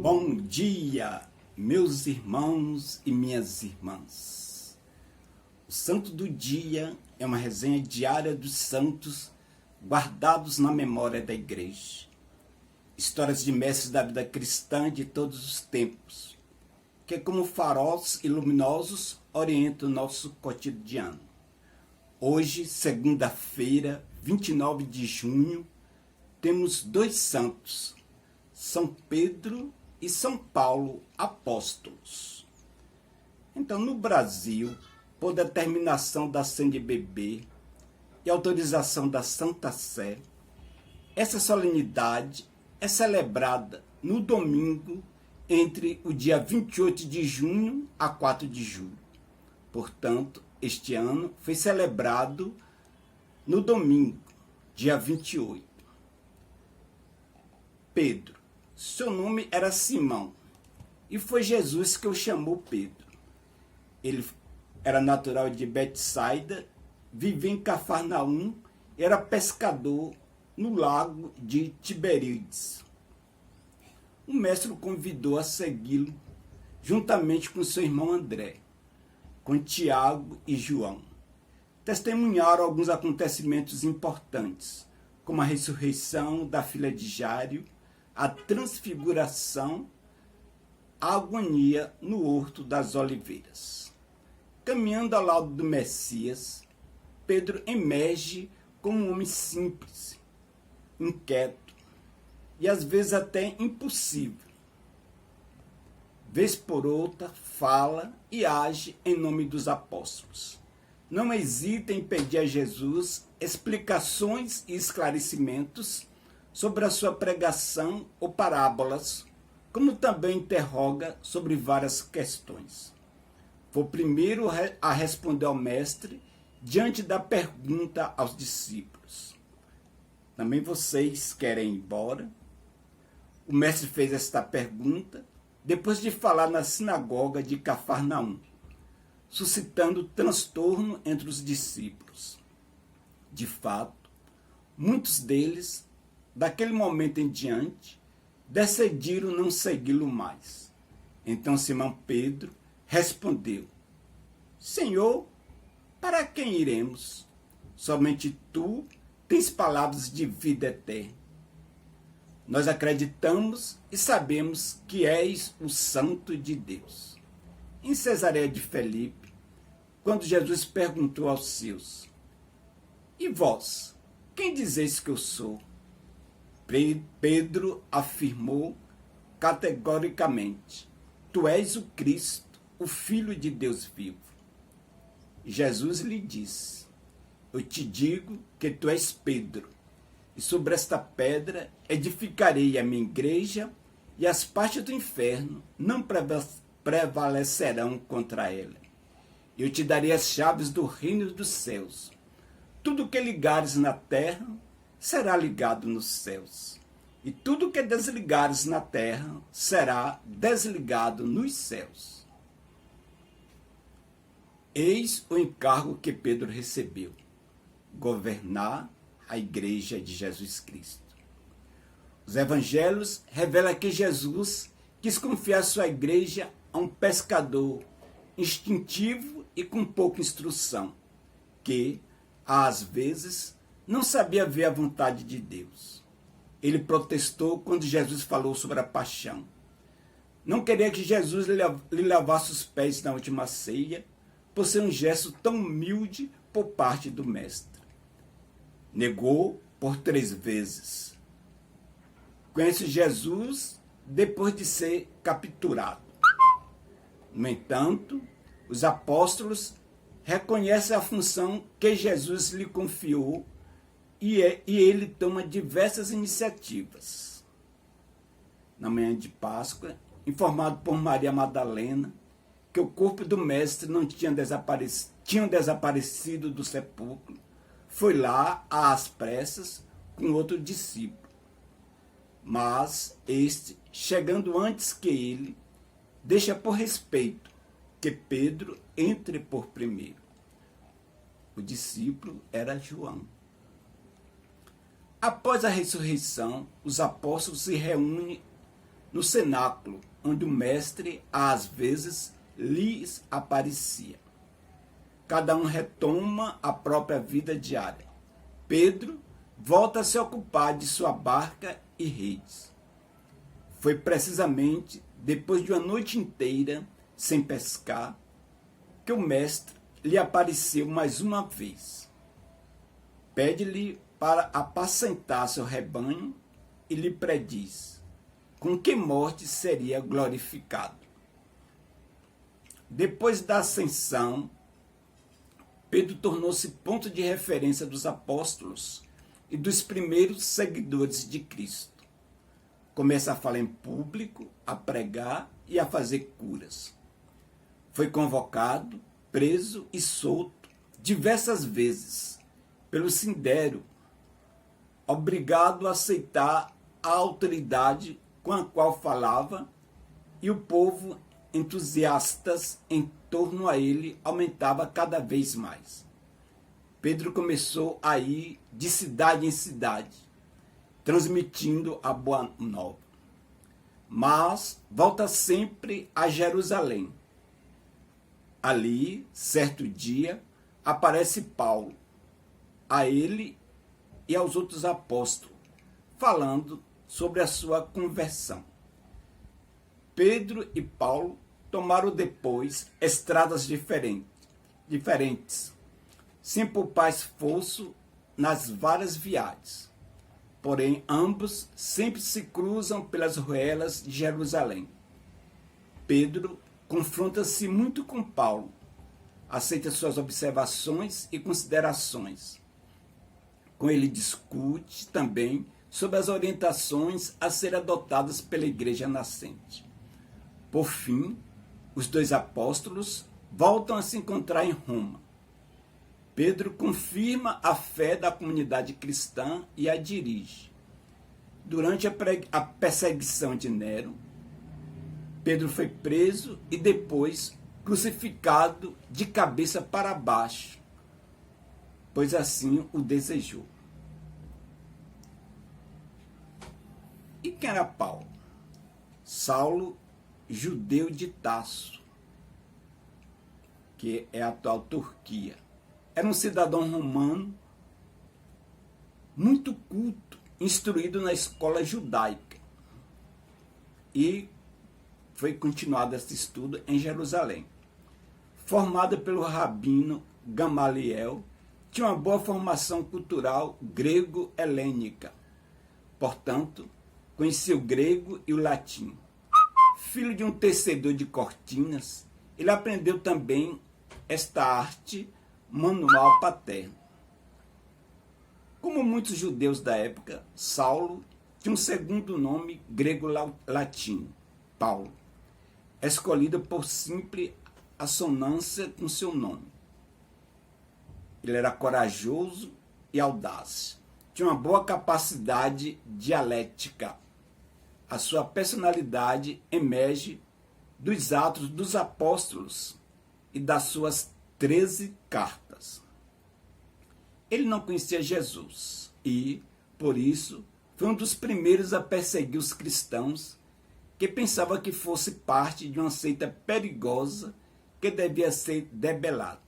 Bom dia, meus irmãos e minhas irmãs. O Santo do Dia é uma resenha diária dos santos guardados na memória da Igreja. Histórias de mestres da vida cristã de todos os tempos, que como faróis luminosos orientam o nosso cotidiano. Hoje, segunda-feira, 29 de junho, temos dois santos, São Pedro e São Paulo, apóstolos. Então, no Brasil, por determinação da CNBB e autorização da Santa Sé, essa solenidade é celebrada no domingo entre o dia 28 de junho a 4 de julho. Portanto, este ano foi celebrado no domingo, dia 28. Pedro, seu nome era Simão, e foi Jesus que o chamou Pedro. Ele era natural de Betsaida, vivia em Cafarnaum, era pescador no lago de Tiberíades. O mestre o convidou a segui-lo, juntamente com seu irmão André, com Tiago e João. Testemunharam alguns acontecimentos importantes, como a ressurreição da filha de Jáiro, a transfiguração, a agonia no Horto das Oliveiras. Caminhando ao lado do Messias, Pedro emerge como um homem simples, inquieto e às vezes até impossível. Vez por outra, fala e age em nome dos apóstolos. Não hesita em pedir a Jesus explicações e esclarecimentos sobre a sua pregação ou parábolas, como também interroga sobre várias questões. Foi o primeiro a responder ao mestre diante da pergunta aos discípulos: também vocês querem ir embora? O mestre fez esta pergunta depois de falar na sinagoga de Cafarnaum, suscitando transtorno entre os discípulos. De fato, muitos deles, daquele momento em diante, decidiram não segui-lo mais. Então Simão Pedro respondeu: Senhor, para quem iremos? Somente tu tens palavras de vida eterna. Nós acreditamos e sabemos que és o Santo de Deus. Em Cesareia de Filipe, quando Jesus perguntou aos seus: E vós, quem dizeis que eu sou? Pedro afirmou categoricamente: Tu és o Cristo, o Filho de Deus vivo. Jesus lhe disse: Eu te digo que tu és Pedro, e sobre esta pedra edificarei a minha igreja, e as partes do inferno não prevalecerão contra ela. Eu te darei as chaves do reino dos céus. Tudo que ligares na terra será ligado nos céus, e tudo que desligares na terra será desligado nos céus. Eis o encargo que Pedro recebeu: governar a igreja de Jesus Cristo. Os evangelhos revelam que Jesus quis confiar sua igreja a um pescador instintivo e com pouca instrução, que, às vezes, não sabia ver a vontade de Deus. Ele protestou quando Jesus falou sobre a paixão. Não queria que Jesus lhe lavasse os pés na última ceia, por ser um gesto tão humilde por parte do mestre. Negou por 3 vezes. Conhece Jesus depois de ser capturado. No entanto, os apóstolos reconhecem a função que Jesus lhe confiou e ele toma diversas iniciativas. Na manhã de Páscoa, informado por Maria Madalena que o corpo do mestre não tinha desaparecido do sepulcro, foi lá às pressas com outro discípulo. Mas este, chegando antes que ele, deixa por respeito que Pedro entre por primeiro. O discípulo era João. Após a ressurreição, os apóstolos se reúnem no cenáculo, onde o mestre, às vezes, lhes aparecia. Cada um retoma a própria vida diária. Pedro volta a se ocupar de sua barca e redes. Foi precisamente depois de uma noite inteira sem pescar que o mestre lhe apareceu mais uma vez. Pede-lhe para apacentar seu rebanho e lhe prediz com que morte seria glorificado. Depois da ascensão, Pedro tornou-se ponto de referência dos apóstolos e dos primeiros seguidores de Cristo. Começa a falar em público, a pregar e a fazer curas. Foi convocado, preso e solto diversas vezes pelo Sinédrio, obrigado a aceitar a autoridade com a qual falava, e o povo entusiastas em torno a ele aumentava cada vez mais. Pedro começou a ir de cidade em cidade, transmitindo a boa nova. Mas volta sempre a Jerusalém. Ali, certo dia, aparece Paulo, a ele e aos outros apóstolos, falando sobre a sua conversão. Pedro e Paulo tomaram depois estradas diferentes, sem poupar esforço nas várias viagens. Porém, ambos sempre se cruzam pelas ruelas de Jerusalém. Pedro confronta-se muito com Paulo, aceita suas observações e considerações. Com ele discute também sobre as orientações a serem adotadas pela igreja nascente. Por fim, os dois apóstolos voltam a se encontrar em Roma. Pedro confirma a fé da comunidade cristã e a dirige. Durante a perseguição de Nero, Pedro foi preso e depois crucificado de cabeça para baixo, pois assim o desejou. E quem era Paulo? Saulo, judeu de Tarso, que é a atual Turquia. Era um cidadão romano muito culto, instruído na escola judaica. E foi continuado esse estudo em Jerusalém. Formado pelo rabino Gamaliel, tinha uma boa formação cultural grego-helênica. Portanto, conhecia o grego e o latim. Filho de um tecedor de cortinas, ele aprendeu também esta arte manual paterno. Como muitos judeus da época, Saulo tinha um segundo nome grego-latino, Paulo, escolhido por simples assonância com seu nome. Ele era corajoso e audaz, tinha uma boa capacidade dialética. A sua personalidade emerge dos Atos dos Apóstolos e das suas 13 cartas. Ele não conhecia Jesus e, por isso, foi um dos primeiros a perseguir os cristãos que pensava que fosse parte de uma seita perigosa que devia ser debelada.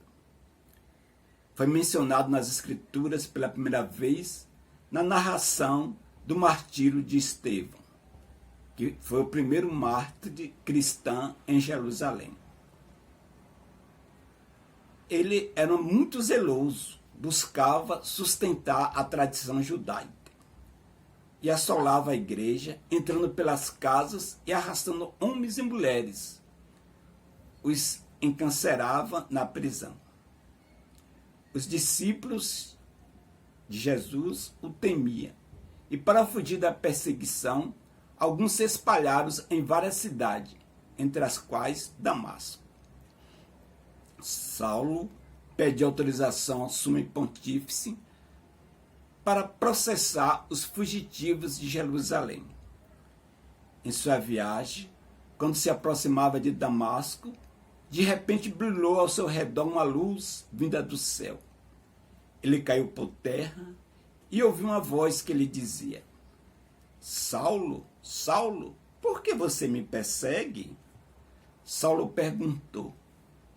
Foi mencionado nas Escrituras pela primeira vez na narração do martírio de Estevão, que foi o primeiro mártir cristão em Jerusalém. Ele era muito zeloso, buscava sustentar a tradição judaica e assolava a igreja, entrando pelas casas e arrastando homens e mulheres. Os encarcerava na prisão. Os discípulos de Jesus o temiam e, para fugir da perseguição, alguns se espalharam em várias cidades, entre as quais Damasco. Saulo pede autorização ao sumo pontífice para processar os fugitivos de Jerusalém. Em sua viagem, quando se aproximava de Damasco, de repente brilhou ao seu redor uma luz vinda do céu. Ele caiu por terra e ouviu uma voz que lhe dizia: Saulo, Saulo, por que você me persegue? Saulo perguntou: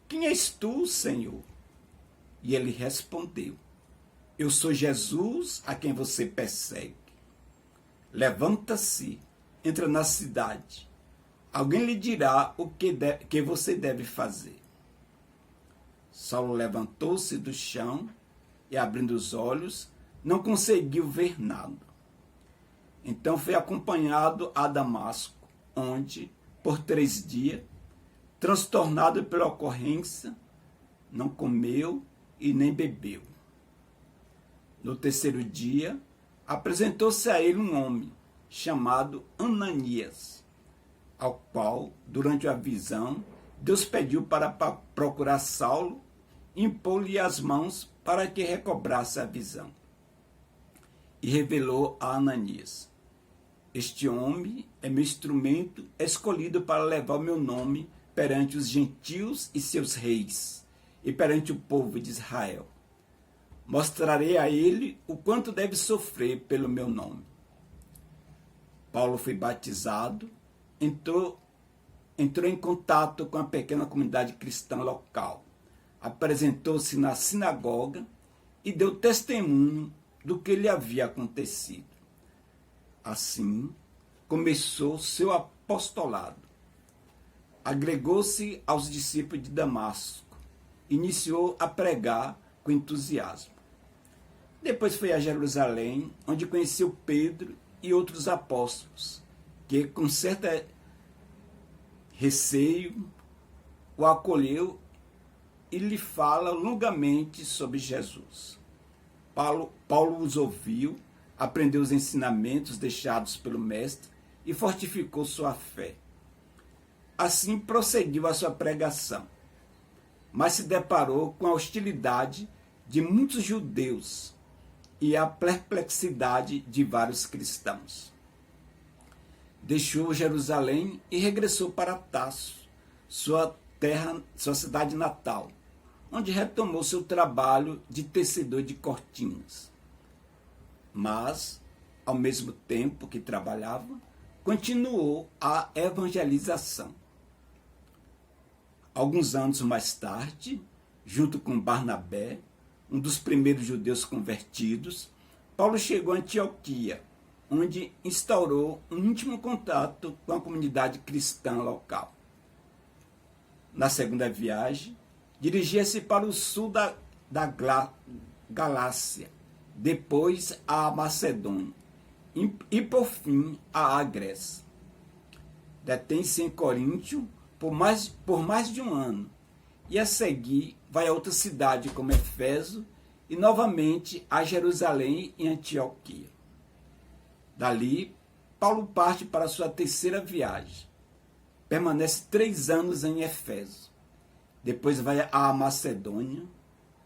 Quem és tu, Senhor? E ele respondeu: Eu sou Jesus a quem você persegue. Levanta-se, entra na cidade. Alguém lhe dirá o que você deve fazer. Saulo levantou-se do chão e, abrindo os olhos, não conseguiu ver nada. Então foi acompanhado a Damasco, onde, por 3 dias, transtornado pela ocorrência, não comeu e nem bebeu. No 3º dia, apresentou-se a ele um homem chamado Ananias, ao qual, durante a visão, Deus pediu para procurar Saulo e impor-lhe as mãos para que recobrasse a visão. E revelou a Ananias: Este homem é meu instrumento escolhido para levar o meu nome perante os gentios e seus reis, e perante o povo de Israel. Mostrarei a ele o quanto deve sofrer pelo meu nome. Paulo foi batizado, entrou em contato com a pequena comunidade cristã local, apresentou-se na sinagoga e deu testemunho do que lhe havia acontecido. Assim, começou seu apostolado. Agregou-se aos discípulos de Damasco, iniciou a pregar com entusiasmo. Depois foi a Jerusalém, onde conheceu Pedro e outros apóstolos, que com certo receio o acolheu e lhe fala longamente sobre Jesus. Paulo os ouviu, aprendeu os ensinamentos deixados pelo mestre e fortificou sua fé. Assim prosseguiu a sua pregação, mas se deparou com a hostilidade de muitos judeus e a perplexidade de vários cristãos. Deixou Jerusalém e regressou para Tarso, sua cidade natal, onde retomou seu trabalho de tecedor de cortinas. Mas, ao mesmo tempo que trabalhava, continuou a evangelização. Alguns anos mais tarde, junto com Barnabé, um dos primeiros judeus convertidos, Paulo chegou a Antioquia, onde instaurou um íntimo contato com a comunidade cristã local. Na segunda viagem, dirigia-se para o sul da Galácia, depois à Macedônia e, por fim, à Grécia. Detém-se em Coríntio por mais de um ano e, a seguir, vai a outra cidade como Éfeso e, novamente, a Jerusalém e Antioquia. Dali, Paulo parte para sua 3ª viagem. Permanece 3 anos em Éfeso. Depois vai à Macedônia,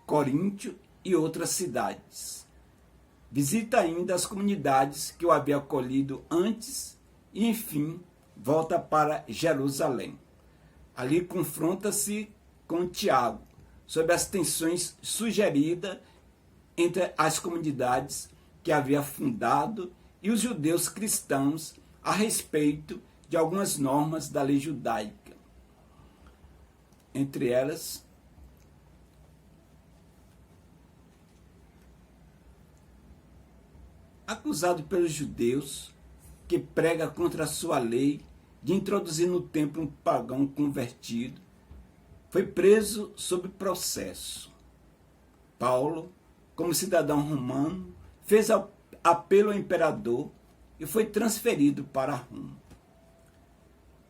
Coríntio e outras cidades. Visita ainda as comunidades que o havia acolhido antes e, enfim, volta para Jerusalém. Ali confronta-se com Tiago sobre as tensões sugeridas entre as comunidades que havia fundado e os judeus cristãos a respeito de algumas normas da lei judaica. Entre elas, acusado pelos judeus, que prega contra a sua lei de introduzir no templo um pagão convertido, foi preso sob processo. Paulo, como cidadão romano, fez apelo ao imperador e foi transferido para Roma.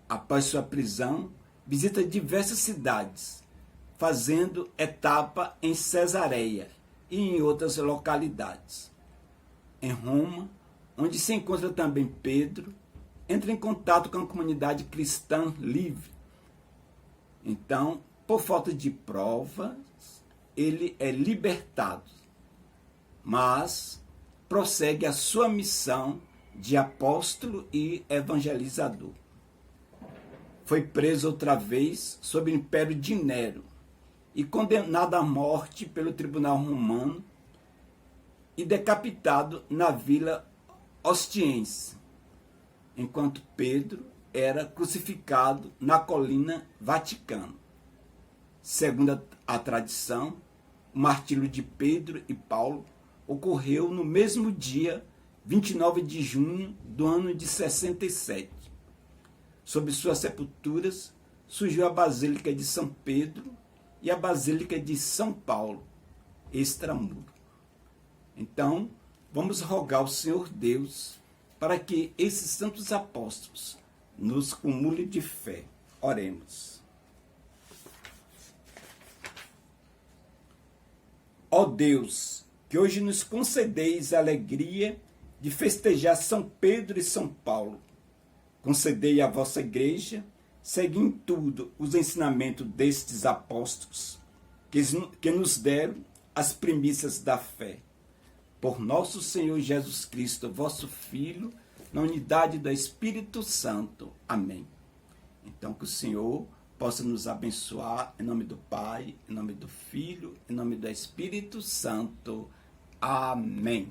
Após sua prisão, visita diversas cidades, fazendo etapa em Cesareia e em outras localidades. Em Roma, onde se encontra também Pedro, entra em contato com a comunidade cristã livre. Então, por falta de provas, ele é libertado, mas prossegue a sua missão de apóstolo e evangelizador. Foi preso outra vez sob o império de Nero e condenado à morte pelo tribunal romano, e decapitado na Vila Ostiense, enquanto Pedro era crucificado na colina Vaticano. Segundo a tradição, o martírio de Pedro e Paulo ocorreu no mesmo dia 29 de junho do ano de 67. Sob suas sepulturas surgiu a Basílica de São Pedro e a Basílica de São Paulo, extramuro. Então, vamos rogar ao Senhor Deus para que esses santos apóstolos nos cumulem de fé. Oremos. Ó Deus, que hoje nos concedeis a alegria de festejar São Pedro e São Paulo, concedei à vossa igreja, seguir em tudo os ensinamentos destes apóstolos, que nos deram as primícias da fé. Por nosso Senhor Jesus Cristo, vosso Filho, na unidade do Espírito Santo. Amém. Então, que o Senhor possa nos abençoar, em nome do Pai, em nome do Filho, em nome do Espírito Santo. Amém.